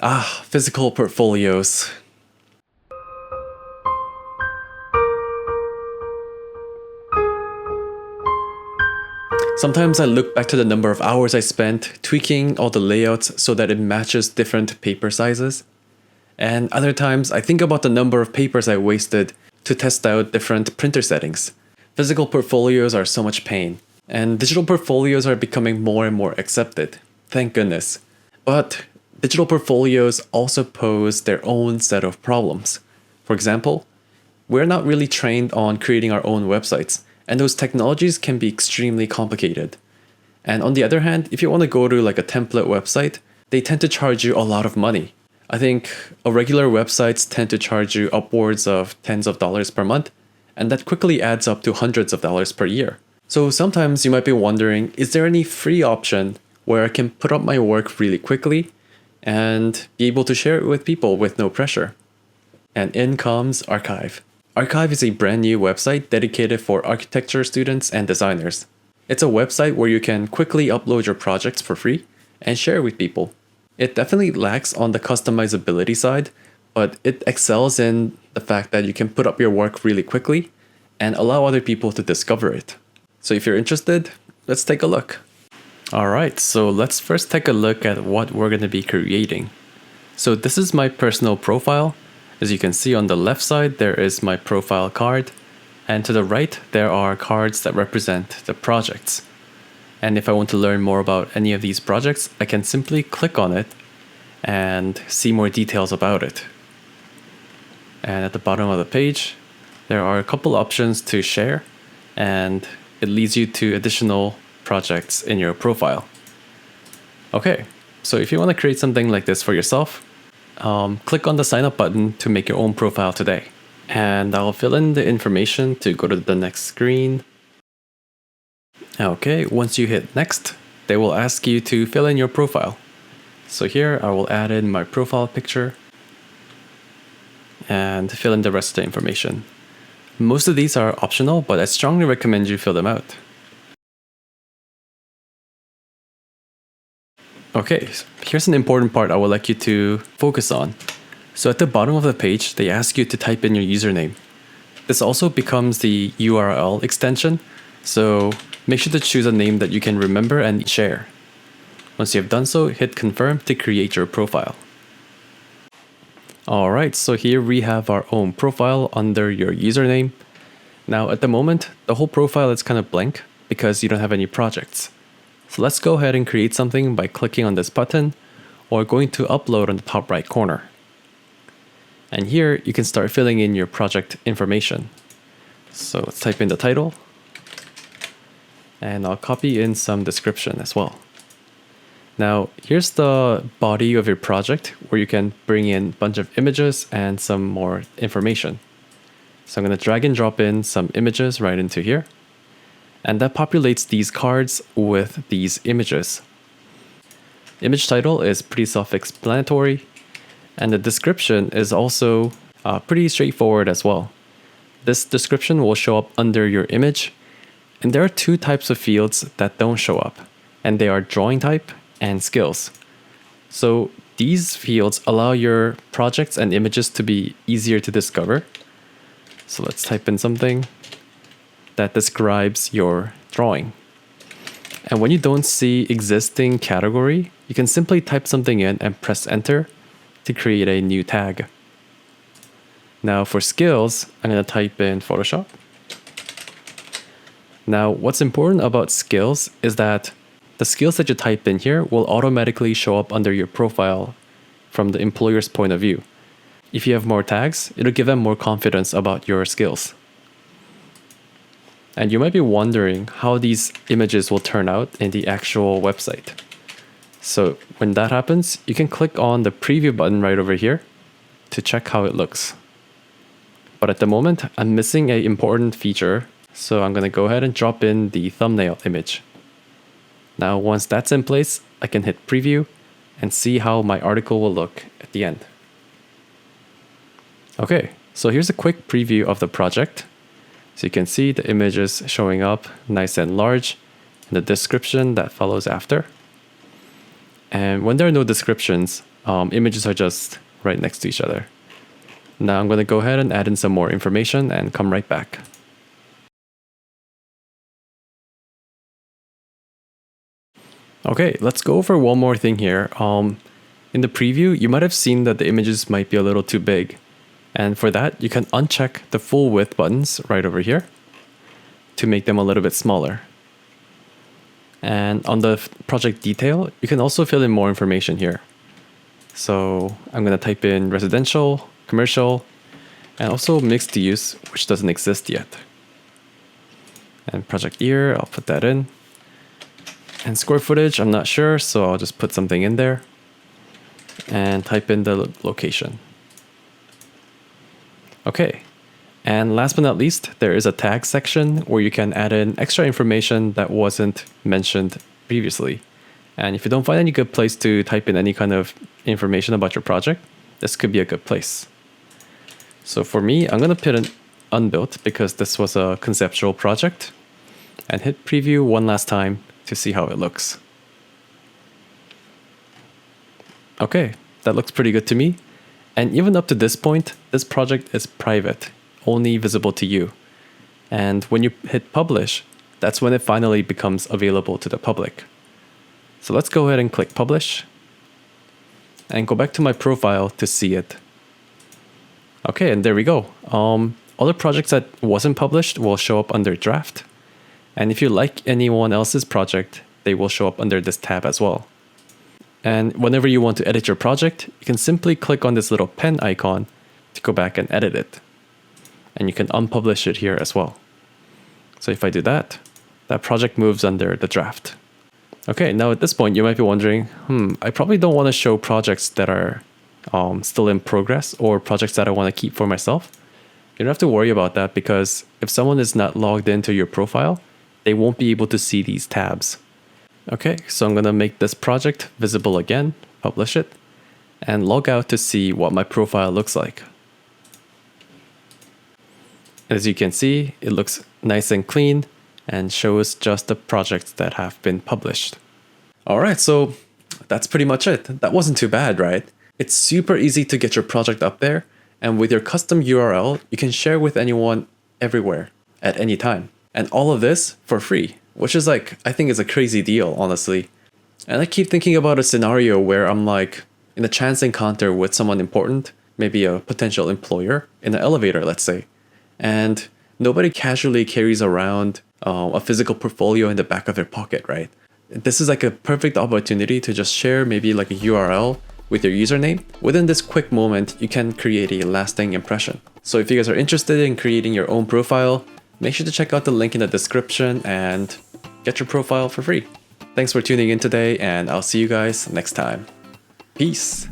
Physical portfolios. Sometimes I look back to the number of hours I spent tweaking all the layouts so that it matches different paper sizes. And other times I think about the number of papers I wasted to test out different printer settings. Physical portfolios are so much pain, and digital portfolios are becoming more and more accepted. Thank goodness. But digital portfolios also pose their own set of problems. For example, we're not really trained on creating our own websites, and those technologies can be extremely complicated. And on the other hand, if you want to go to like a template website, they tend to charge you a lot of money. I think regular websites tend to charge you upwards of tens of dollars per month, and that quickly adds up to hundreds of dollars per year. So sometimes you might be wondering, is there any free option where I can put up my work really quickly and be able to share it with people with no pressure? And in comes Archive. Archive is a brand new website dedicated for architecture students and designers. It's a website where you can quickly upload your projects for free and share with people. It definitely lacks on the customizability side, but it excels in the fact that you can put up your work really quickly and allow other people to discover it. So if you're interested, let's take a look. Alright, so let's first take a look at what we're going to be creating. So this is my personal profile. As you can see on the left side, there is my profile card. And to the right, there are cards that represent the projects. And if I want to learn more about any of these projects, I can simply click on it and see more details about it. And at the bottom of the page, there are a couple options to share, and it leads you to additional projects in your profile. Okay, so if you want to create something like this for yourself, click on the sign up button to make your own profile today. And I'll fill in the information to go to the next screen. Okay, once you hit next, they will ask you to fill in your profile. So here I will add in my profile picture and fill in the rest of the information. Most of these are optional, but I strongly recommend you fill them out. Okay, here's an important part I would like you to focus on. So at the bottom of the page, they ask you to type in your username. This also becomes the URL extension, so make sure to choose a name that you can remember and share. Once you have done so, hit confirm to create your profile. Alright, so here we have our own profile under your username. Now at the moment, the whole profile is kind of blank because you don't have any projects. So let's go ahead and create something by clicking on this button or going to upload on the top right corner. And here you can start filling in your project information. So let's type in the title, and I'll copy in some description as well. Now here's the body of your project where you can bring in a bunch of images and some more information. So I'm going to drag and drop in some images right into here. And that populates these cards with these images. Image title is pretty self-explanatory, and the description is also pretty straightforward as well. This description will show up under your image, and there are two types of fields that don't show up, and they are drawing type and skills. So these fields allow your projects and images to be easier to discover. So let's type in something that describes your drawing. And when you don't see existing category, you can simply type something in and press enter to create a new tag. Now for skills, I'm going to type in Photoshop. Now what's important about skills is that the skills that you type in here will automatically show up under your profile from the employer's point of view. If you have more tags, it'll give them more confidence about your skills. And you might be wondering how these images will turn out in the actual website. So when that happens, you can click on the preview button right over here to check how it looks. But at the moment, I'm missing an important feature, so I'm going to go ahead and drop in the thumbnail image. Now once that's in place, I can hit preview and see how my article will look at the end. Okay, so here's a quick preview of the project. So you can see the images showing up nice and large, and the description that follows after. And when there are no descriptions, images are just right next to each other. Now I'm going to go ahead and add in some more information and come right back. Okay, let's go over one more thing here. In the preview, you might have seen that the images might be a little too big. And for that, you can uncheck the full width buttons right over here to make them a little bit smaller. And on the project detail, you can also fill in more information here. So I'm going to type in residential, commercial, and also mixed use, which doesn't exist yet. And project year, I'll put that in. And square footage, I'm not sure, so I'll just put something in there. And type in the location. Okay. And last but not least, there is a tag section where you can add in extra information that wasn't mentioned previously. And if you don't find any good place to type in any kind of information about your project, this could be a good place. So for me, I'm going to put an unbuilt because this was a conceptual project, and hit preview one last time to see how it looks. Okay, that looks pretty good to me. And even up to this point, this project is private, only visible to you. And when you hit publish, that's when it finally becomes available to the public. So let's go ahead and click publish and go back to my profile to see it. Okay, and there we go. Other projects that wasn't published will show up under draft. And if you like anyone else's project, they will show up under this tab as well. And whenever you want to edit your project, you can simply click on this little pen icon to go back and edit it. And you can unpublish it here as well. So if I do that, that project moves under the draft. Okay, now at this point, you might be wondering, I probably don't want to show projects that are still in progress or projects that I want to keep for myself. You don't have to worry about that because if someone is not logged into your profile, they won't be able to see these tabs. Okay, so I'm going to make this project visible again, publish it, and log out to see what my profile looks like. As you can see, it looks nice and clean and shows just the projects that have been published. All right, so that's pretty much it. That wasn't too bad, right? It's super easy to get your project up there, and with your custom URL, you can share with anyone everywhere at any time. And all of this for free, which is I think is a crazy deal, honestly. And I keep thinking about a scenario where I'm in a chance encounter with someone important, maybe a potential employer, in an elevator, let's say. And nobody casually carries around a physical portfolio in the back of their pocket, right? This is a perfect opportunity to just share maybe a URL with your username. Within this quick moment, you can create a lasting impression. So if you guys are interested in creating your own profile, make sure to check out the link in the description and get your profile for free. Thanks for tuning in today, and I'll see you guys next time. Peace.